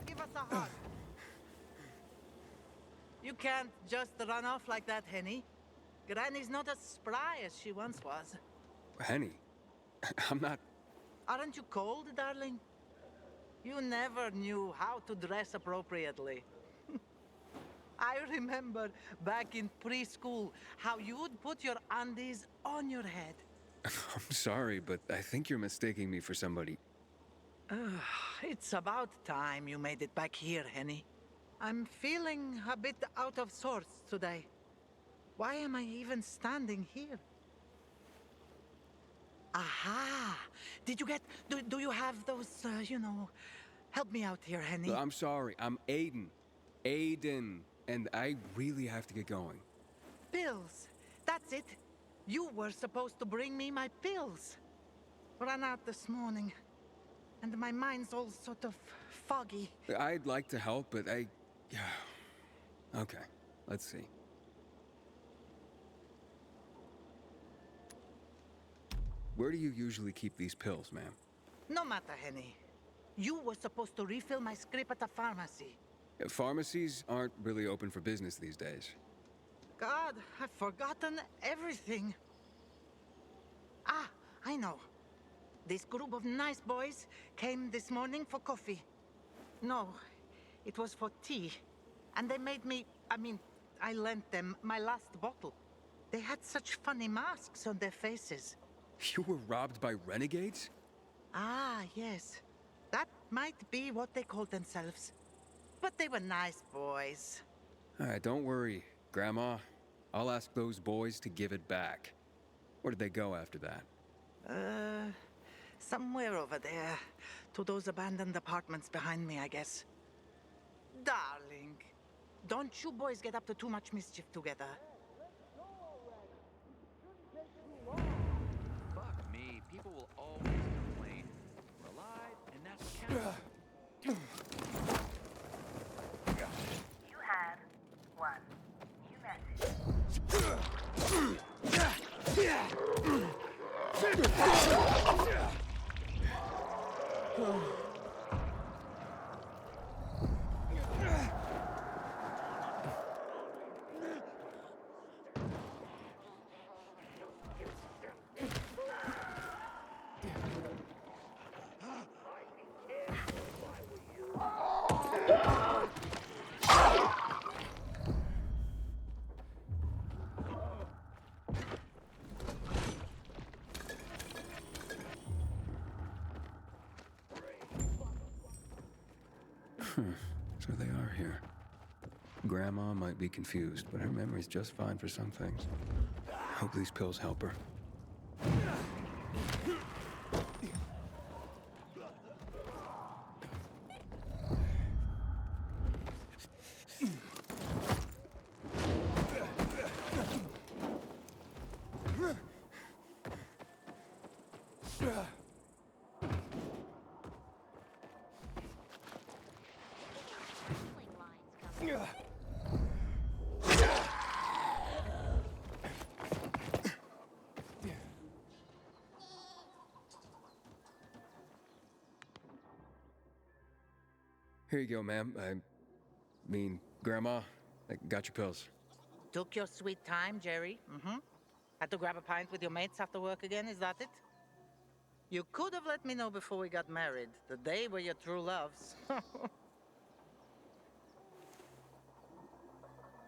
Give us a hug. You can't just run off like that, Henny. Granny's not as spry as she once was. Henny, I'm not... Aren't you cold, darling? You never knew how to dress appropriately. I remember back in preschool how you would put your undies on your head. I'm sorry, but I think you're mistaking me for somebody. It's about time you made it back here, Henny. I'm feeling a bit out of sorts today. Why am I even standing here? Aha! Did you get... Do you have those, Help me out here, Henny. I'm sorry, I'm Aiden. Aiden. And I really have to get going. Pills. That's it. You were supposed to bring me my pills. Ran out this morning. And my mind's all sort of foggy. I'd like to help, but I... Okay, let's see. Where do you usually keep these pills, ma'am? No matter, Henny. You were supposed to refill my script at the pharmacy. Pharmacies aren't really open for business these days. God, I've forgotten everything. Ah, I know. This group of nice boys came this morning for coffee. No, it was for tea. And they made me... I lent them my last bottle. They had such funny masks on their faces. You were robbed by renegades? Ah, yes. That might be what they called themselves. But they were nice boys. All right, don't worry, Grandma. I'll ask those boys to give it back. Where did they go after that? Somewhere over there. To those abandoned apartments behind me, I guess. Darling, don't you boys get up to too much mischief together. Fuck me, people will always complain. We're alive, and that's what counts. You have one new message. So they are here. Grandma might be confused, but her memory's just fine for some things. Hope these pills help her. Here you go, ma'am. Grandma, I got your pills. Took your sweet time, Jerry. Had to grab a pint with your mates after work again, is that it? You could have let me know before we got married. The day were your true loves.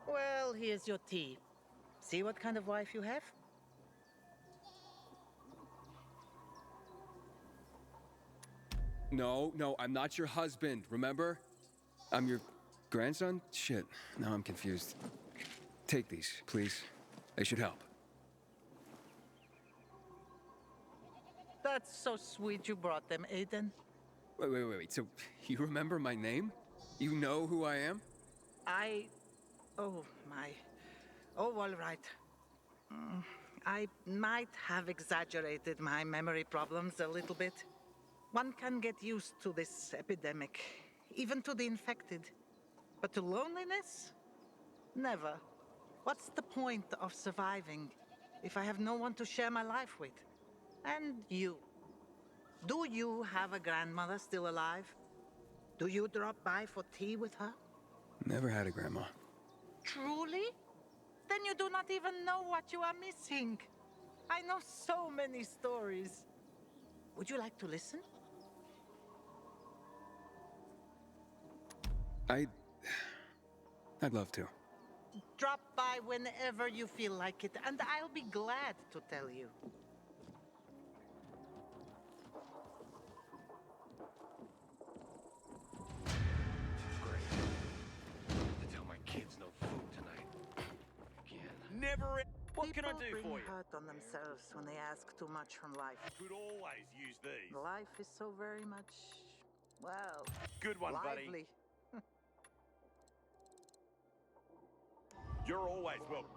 Well, here's your tea. See what kind of wife you have? No, I'm not your husband, remember? I'm your grandson? Shit, now I'm confused. Take these, please. They should help. That's so sweet you brought them, Aiden. Wait. So, you remember my name? You know who I am? Oh, my. Oh, all right. I might have exaggerated my memory problems a little bit. One can get used to this epidemic, even to the infected. But to loneliness? Never. What's the point of surviving if I have no one to share my life with? And you. Do you have a grandmother still alive? Do you drop by for tea with her? Never had a grandma. Truly? Then you do not even know what you are missing. I know so many stories. Would you like to listen? I... I'd love to. Drop by whenever you feel like it, and I'll be glad to tell you. To tell my kids no food tonight. Again. Never. What can I People do bring for you? hurt on themselves when they ask too much from life. Could always use these. Life is so very much, well, Good one, buddy. lively. You're always welcome.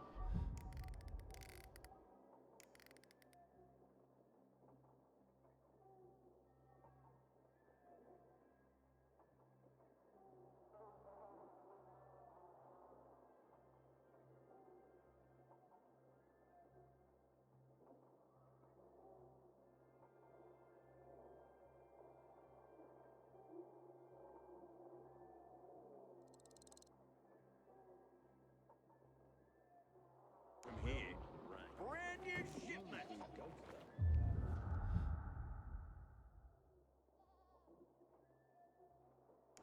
From here, brand new shipment.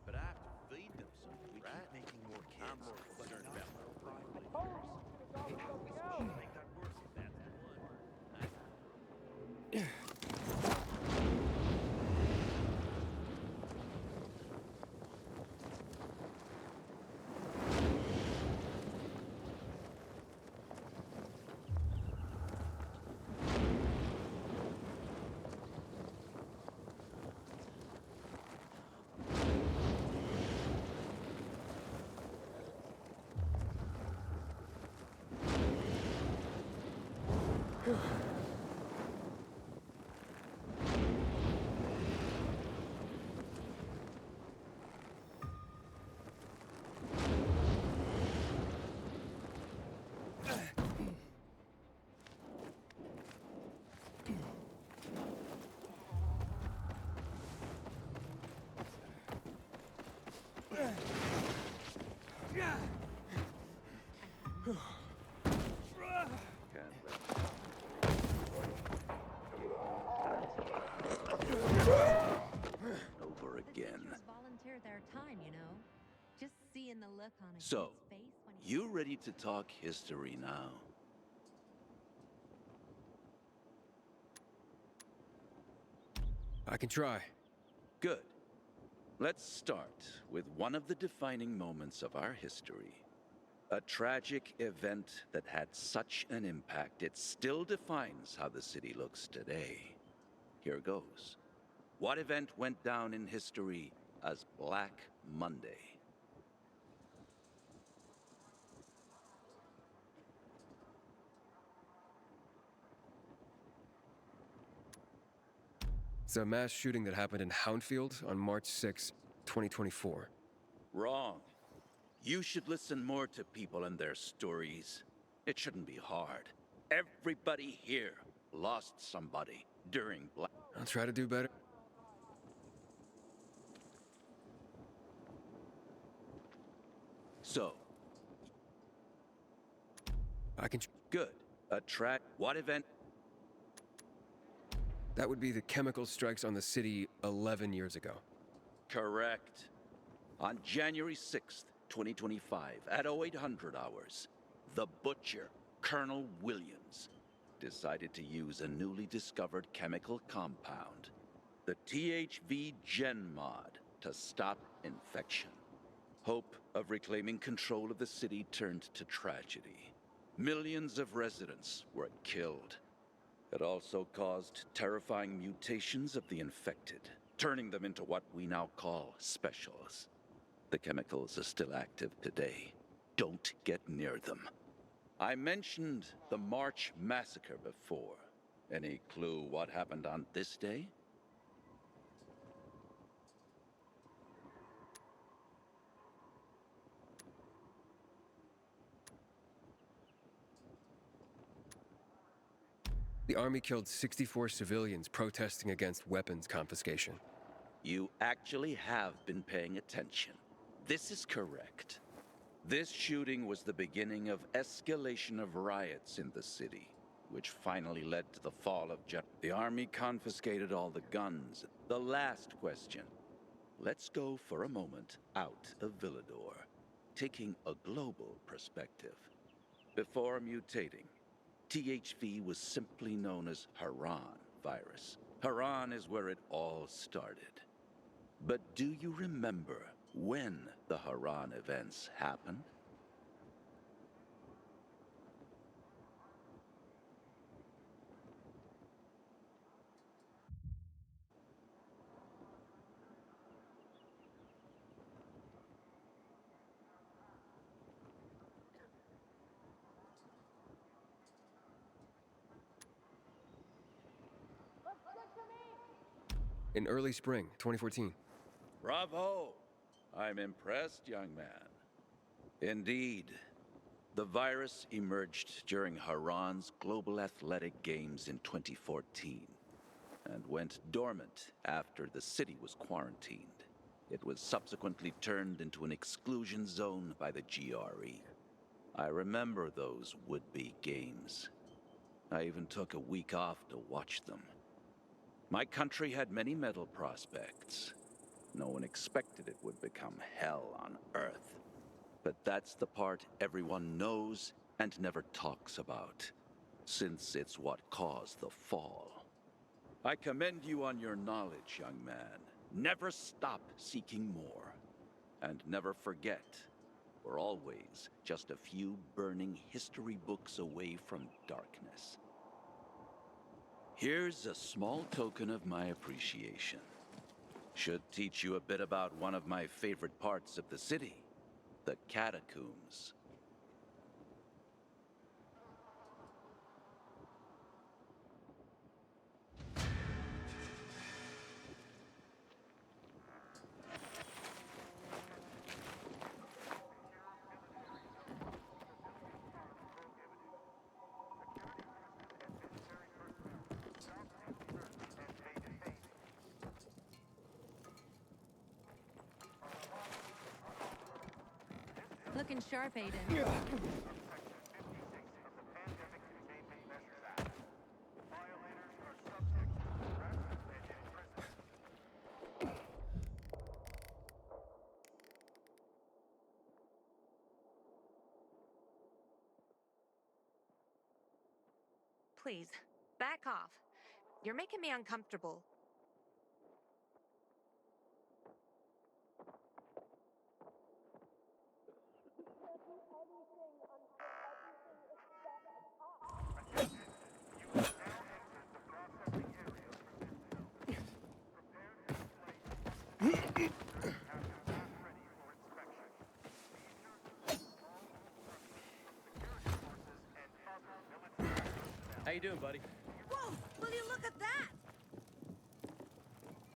But I have to feed them something, we right? Keep making more kids. I'm more concerned about my private affairs. Hey, how are we supposed to make that work if that's one? Over again. Just volunteer their time, you know. Just seeing the look on a So, kid's face when he... you ready to talk history now? I can try. Good. Let's start with one of the defining moments of our history. A tragic event that had such an impact, it still defines how the city looks today. Here goes. What event went down in history as Black Monday? It's a mass shooting that happened in Houndfield on March 6, 2024. Wrong. You should listen more to people and their stories. It shouldn't be hard. Everybody here lost somebody during Black... I'll try to do better. So, I can... good. What event? That would be the chemical strikes on the city 11 years ago. Correct. On January 6th, 2025, at 0800 hours, the butcher, Colonel Williams, decided to use a newly discovered chemical compound, the THV Gen Mod, to stop infection. Hope of reclaiming control of the city turned to tragedy. Millions of residents were killed. It also caused terrifying mutations of the infected, turning them into what we now call specials. The chemicals are still active today. Don't get near them. I mentioned the March Massacre before. Any clue what happened on this day? The army killed 64 civilians protesting against weapons confiscation. You actually have been paying attention. This is correct. This shooting was the beginning of escalation of riots in the city, which finally led to the fall of the army confiscated all the guns. The last question. Let's go for a moment out of Villador, taking a global perspective. Before mutating, THV was simply known as Haran virus. Haran is where it all started. But do you remember when the Haran events happened? In early spring 2014. Bravo! I'm impressed, young man. Indeed, the virus emerged during Haran's Global Athletic Games in 2014 and went dormant after the city was quarantined. It was subsequently turned into an exclusion zone by the GRE. I remember those would-be games. I even took a week off to watch them. My country had many medal prospects. No one expected it would become hell on Earth. But that's the part everyone knows and never talks about, since it's what caused the fall. I commend you on your knowledge, young man. Never stop seeking more. And never forget, we're always just a few burning history books away from darkness. Here's a small token of my appreciation. Should teach you a bit about one of my favorite parts of the city, the catacombs. Looking sharp, Aiden. Please, back off. You're making me uncomfortable. How you doing, buddy?